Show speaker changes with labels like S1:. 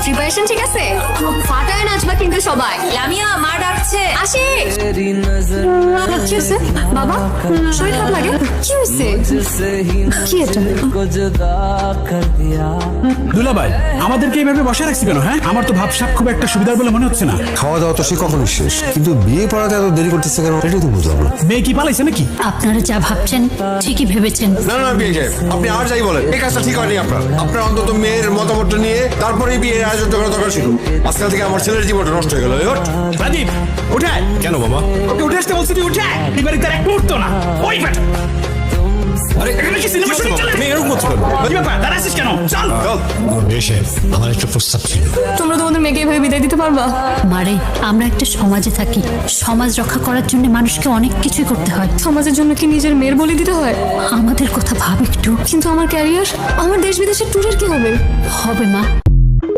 S1: Preparation ঠিক আছে? ফাটায় নাচবা কিন্তু সবাই। লামিয়া মা ডাকছে, আসি। কি হয়েছে বাবা? শরীর খারাপ লাগে? কি হয়েছে? কি এটা?
S2: দুলাভাই, আমাদেরকে এইভাবে বসে রাখছি কেন? হ্যাঁ, আমার তো ভাবসাব খুব একটা সুবিধার বলে মনে হচ্ছে না।
S3: খাওয়া দাওয়া তো সে কখনই শেষ, কিন্তু বিয়ে পড়াতে এত দেরি করতেছে কেন এটাই তো বুঝলাম না।
S2: মেয়ে কি পালাইছে নাকি?
S4: আপনারা যা ভাবছেন ঠিকই ভেবেছেন।
S3: না না বিয়ে সাহেব, আপনি আর যাই বলেন, এই কাজটা ঠিক হয়নি আপনার। আপনার অন্তত মেয়ের মতামতটা নিয়ে তারপরে বিয়ের আয়োজন করা দরকার ছিল। আজকাল থেকে আমার ছেলের জীবনটা নষ্ট হয়ে গেল।
S2: রাজীব, উঠায়।
S3: কেন বাবা?
S2: ওকে উঠে আসতে বলছি, তুই উঠায়। এই বাড়িতে আর এক মুহূর্ত না। ওই বেটা,
S3: আরে
S2: এখানে কি সিনেমা শুটিং চলে?
S3: তুমি এরকম করছো কেন?
S2: কি ব্যাপার? দাঁড়াচ্ছিস কেন? চল।
S3: বিয়ে সাহেব, আমার একটা প্রস্তাব ছিল।
S1: তোমরা তোমাদের মেয়েকে এভাবে বিদায় দিতে পারবা?
S4: মারে, আমরা একটা সমাজে থাকি, সমাজ রক্ষা করার জন্য মানুষকে অনেক কিছুই করতে হয়।
S1: সমাজের জন্য কি নিজের মেয়ের বলি দিতে হয়?
S4: আমাদের কথা ভাব একটু।
S1: কিন্তু আমার ক্যারিয়ার, আমার দেশ বিদেশের ট্যুরের কি হবে?
S4: হবে মা।